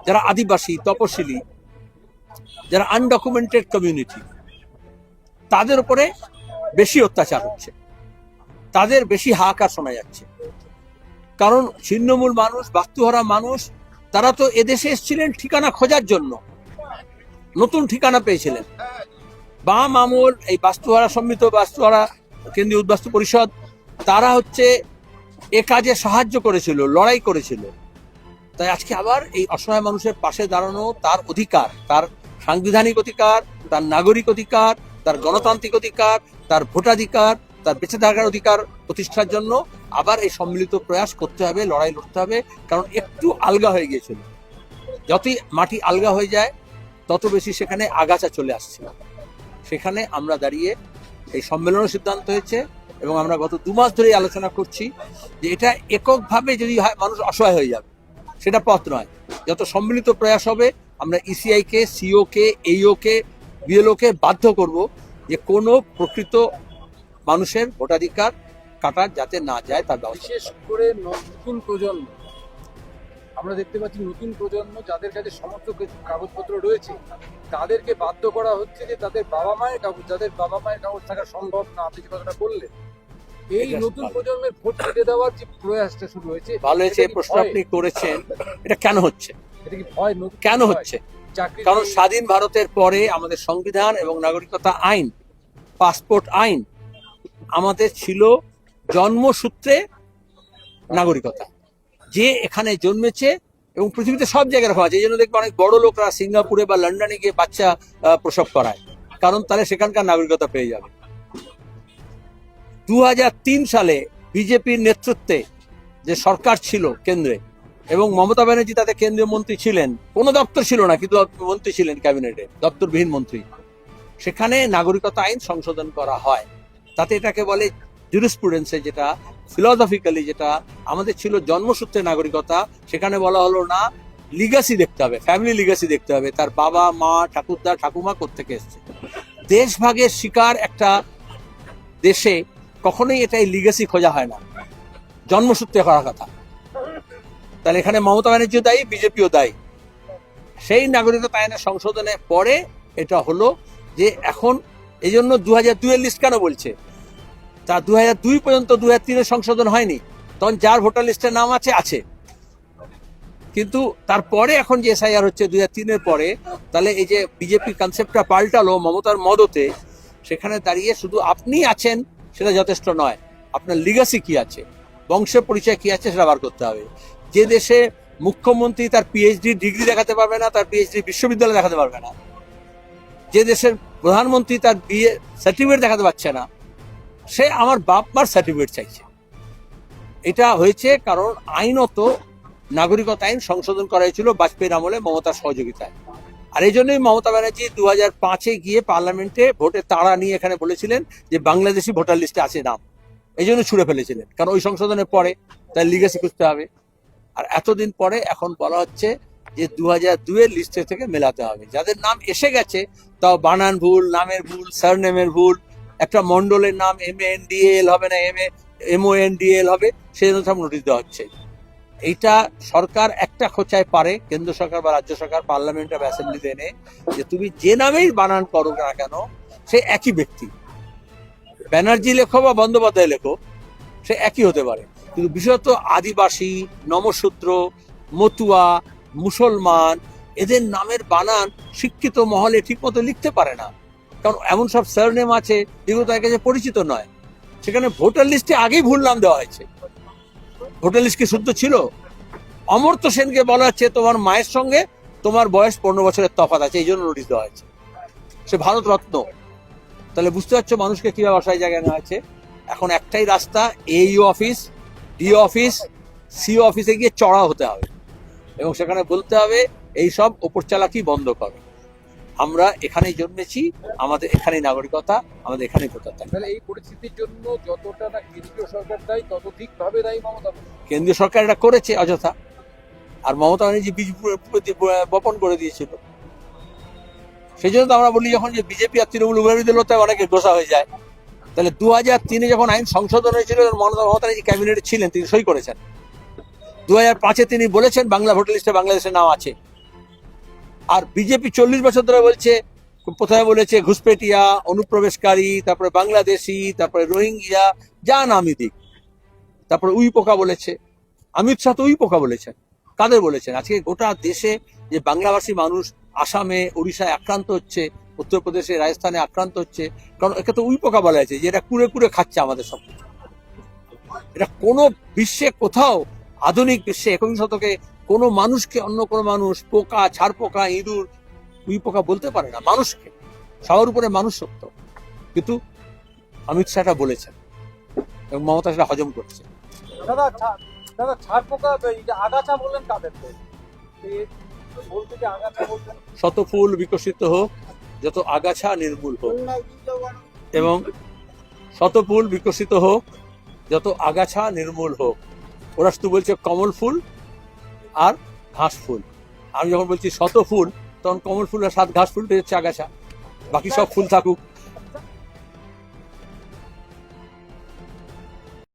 যারা আদিবাসী, তপশিলি, যারা undocumented community, তাদের উপরে বেশি অত্যাচার হচ্ছে, তাদের বেশি হাহাকার শোনা যাচ্ছে। কারণ ছিন্নমূল মানুষ, বাস্তুহারা মানুষ, তারা তো এদেশে এসেছিলেন ঠিকানা খোঁজার জন্য, নতুন ঠিকানা পেয়েছিলেন। বাম আমল, এই বাস্তুহারা সম্মিলিত বাস্তুহারা কেন্দ্রীয় উদ্বাস্তু পরিষদ, তারা হচ্ছে এ কাজে সাহায্য করেছিল, লড়াই করেছিল। তাই আজকে আবার এই অসহায় মানুষের পাশে দাঁড়ানো, তার অধিকার, তার সাংবিধানিক অধিকার, তার নাগরিক অধিকার, তার গণতান্ত্রিক অধিকার, তার ভোটাধিকার, তার বেঁচে থাকার অধিকার প্রতিষ্ঠার জন্য আবার এই সম্মিলিত প্রয়াস করতে হবে, লড়াই লড়তে হবে। কারণ একটু আলগা হয়ে গিয়েছিল, যতই মাটি আলগা হয়ে যায় তত বেশি সেখানে আগাছা চলে আসছে। সেখানে আমরা দাঁড়িয়ে এই সম্মেলনের সিদ্ধান্ত হয়েছে, এবং আমরা গত 2 মাস ধরেই আলোচনা করছি যে এটা এককভাবে যদি হয় মানুষ অসহায় হয়ে যাবে, সেটা পথ নয়। যত সম্মিলিত প্রয়াস হবে, আমরা ইসিআই কে, সিও কে, এইও কে, বিএলও কে বাধ্য করব যে কোনো প্রকৃত মানুষের ভোটাধিকার কাটা যাতে না যায় তার ব্যবস্থা। বিশেষ করে নতুন প্রজন্ম, আমরা দেখতে পাচ্ছি নতুন প্রজন্ম যাদের কাছে সমস্ত কাগজপত্র রয়েছে, তাদেরকে বাধ্য করা হচ্ছে যে তাদের বাবা মায়ের কাগজ, যাদের বাবা মায়ের কাগজ থাকা সম্ভব না। আপনি যে কথাটা বললেন, এই নতুন প্রজন্মের ভোট কেটে দেওয়ার যে প্রয়াসটা শুরু হয়েছে, ভালো হয়েছে এই প্রশ্ন আপনি করেছেন। এটা কেন হচ্ছে? এটা কি ভয়? কেন হচ্ছে? কারণ স্বাধীন ভারতের পরে আমাদের সংবিধান এবং নাগরিকতা আইন, পাসপোর্ট আইন, আমাদের ছিল জন্মসূত্রে নাগরিকতা। যে এখানে জন্মেছে, এবং পৃথিবীতে সব জায়গায় রাখা আছে, এই জন্য দেখবে অনেক বড় লোকরা সিঙ্গাপুরে বা লন্ডনে গিয়ে বাচ্চা প্রসব করায়, কারণ তাহলে সেখানকার নাগরিকতা পেয়ে যাবে। 2003 সালে বিজেপির নেতৃত্বে যে সরকার ছিল কেন্দ্রে, এবং মমতা ব্যানার্জি তাতে কেন্দ্রীয় মন্ত্রী ছিলেন, কোনো দপ্তর ছিল না কিন্তু মন্ত্রী ছিলেন ক্যাবিনেটে, দপ্তরবিহীন মন্ত্রী। সেখানে নাগরিকতা আইন সংশোধন করা হয়। তাতে এটাকে বলে জুরিসপ্রুডেন্সে, যেটা ফিলসফিক্যালি যেটা আমাদের ছিল জন্মসূত্রে নাগরিকতা, সেখানে বলা হলো না, লিগাসি দেখতে হবে, ফ্যামিলি লিগাসি দেখতে হবে, তার বাবা মা, ঠাকুরদা, ঠাকুমা কোত্থেকে এসছে। দেশভাগের শিকার একটা দেশে কখনোই এটাই লিগাসি খোঁজা হয় না, জন্মসূত্রে করার কথা। তাহলে এখানে মমতা ব্যানার্জিও দায়ী, বিজেপিও দায়ী। সেই নাগরিকতা আইনের সংশোধনের পরে এটা হলো যে এখন এই জন্য 2002 লিস্ট কেন বলছে, তা 2002 পর্যন্ত 2003 সংশোধন হয়নি, তখন যার ভোটার লিস্টের নাম আছে আছে, কিন্তু তারপরে এখন যে এসআইআর হচ্ছে 2003 পরে, তাহলে এই যে বিজেপি কনসেপ্টটা পাল্টালো মমতার মদতে, সেখানে দাঁড়িয়ে শুধু আপনি আছেন সেটা যথেষ্ট নয়, আপনার লিগাসি কি আছে, বংশের পরিচয় কি আছে সেটা বার করতে হবে। যে দেশে মুখ্যমন্ত্রী তার পিএইচডি ডিগ্রি দেখাতে পারবে না, তার পিএইচডি বিশ্ববিদ্যালয় দেখাতে পারবে না, যে দেশের প্রধানমন্ত্রী তার বিএ সার্টিফিকেট দেখাতে পারছে না, সে আমার বাপ মার সার্টিফিকেট চাইছে। এটা হয়েছে কারণ আইনত নাগরিকতা আইন সংশোধন করা হয়েছিল বাজপেয়ীর আমলে মমতার সহযোগিতায়। আর এই জন্যই মমতা ব্যানার্জি 2005 গিয়ে পার্লামেন্টে ভোটে তাড়া নিয়ে এখানে বলেছিলেন যে বাংলাদেশি ভোটার লিস্টে আছে নাম, এই জন্য ছুড়ে ফেলেছিলেন, কারণ ওই সংশোধনের পরে তার লিগাসি খুঁজতে হবে। আর এতদিন পরে এখন বলা হচ্ছে যে 2002 লিস্টে থেকে মেলাতে হবে, যাদের নাম এসে গেছে তাও বানান ভুল, নামের ভুল, সারনেমের ভুল, একটা মন্ডলের নাম MANDAL হবে না MONDAL হবে, সেই জন্য সব নোটিশ দেওয়া হচ্ছে। এইটা সরকার একটা খোঁচায় পারে, কেন্দ্র সরকার বা রাজ্য সরকার পার্লামেন্ট বা অ্যাসেম্বলিতে এনে, যে তুমি যে নামেই বানান করো না কেন সে একই ব্যক্তি, ব্যানার্জি লেখো বা বন্দ্যোপাধ্যায় লেখো, সে একই হতে পারে। কিন্তু বিশেষত আদিবাসী, নমশূদ্র, মতুয়া, মুসলমান, এদের নামের বানান শিক্ষিত মহলে ঠিক মতো লিখতে পারে না, কারণ এমন সব সারনেম আছে যেগুলো তার কাছে পরিচিত নয়। সেখানে ভোটার লিস্টে আগেই ভুল নাম দেওয়া হয়েছে। ভোটার লিস্ট কি শুদ্ধ ছিল? অমর্ত্য সেনকে বলা হচ্ছে তোমার মায়ের সঙ্গে তোমার বয়স 15 বছরের তফাৎ আছে, এই জন্য নোটিশ দেওয়া হয়েছে। সে ভারত রত্ন। তাহলে বুঝতে পারছো মানুষকে কিভাবে অসহায় জায়গায় নেওয়া আছে। এখন একটাই রাস্তা, AU office, DO office, CO অফিসে গিয়ে চড়া হতে হবে এবং সেখানে বলতে হবে এইসব ওপর চালাকি বন্ধ করো, আমরা এখানেই জন্মেছি, আমাদের এখানেই নাগরিকতা, আমাদের এখানেই ভোটার। তাহলে এই পরিস্থিতির জন্য যতটা না কেন্দ্রীয় সরকার দায়ী, ততোধিক ভাবে দায়ী মমতা। কেন্দ্রীয় সরকার এটা করেছে অযথা, আর মমতা ব্যানার্জি বীজ বপন করে দিয়েছিল। সেই জন্য তো আমরা বলি যখন যে বিজেপি আর তৃণমূল উভয়ের দিল, তাই অনেকে গোসা হয়ে যায়। তাহলে 2003 যখন আইন সংশোধন হয়েছিল, মমতা ব্যানার্জি ক্যাবিনেটে ছিলেন, তিনি সই করেছেন। 2005 তিনি বলেছেন বাংলা ভোটার লিস্টে বাংলাদেশের নাম আছে, আর বিজেপি 40 বছর ধরে বলছে, প্রথমে বলেছে ঘুষপেটিয়া, অনুপ্রবেশকারী, তারপরে বাংলাদেশি, তারপরে রোহিঙ্গিয়া, যা নামই দিক, তারপরে উই পোকা বলেছে। অমিত শাহ তো উই পোকা বলেছেন। কাদের বলেছেন? আজকে গোটা দেশে যে বাংলাভাষী মানুষ আসামে, উড়িষ্যায় আক্রান্ত হচ্ছে, উত্তরপ্রদেশে, রাজস্থানে আক্রান্ত হচ্ছে, কারণ একে তো উই পোকা বলা হয়েছে, যে এটা কুড়ে কুড়ে খাচ্ছে আমাদের সব কিছু। এটা কোনো বিশ্বে কোথাও, আধুনিক বিশ্বে 21 শতকে কোনো মানুষকে অন্য কোনো মানুষ পোকা, ছাড় পোকা, ইঁদুর, উই পোকা বলতে পারে না মানুষকে। সবার উপরে মানুষ সত্য, কিন্তু অমিত শাহ এটা বলেছেন এবং মমতা সেটা হজম করছে। দাদা ছাড় পোকা, আগাছা বললেন কাদেরকে? বলতে যে আগাছা বলছেন। শত ফুল বিকশিত হোক, যত আগাছা নির্মূল হোক, এবং শত ফুল বিকশিত হোক, যত আগাছা নির্মূল হোক। ওরা শুধু বলছে কমল ফুল আর ঘাস ফুল। আমি যখন বলছি শত ফুল, তখন কমল ফুল আর 7 ঘাস ফুলটা হচ্ছে আগাছা, বাকি সব ফুল থাকুক।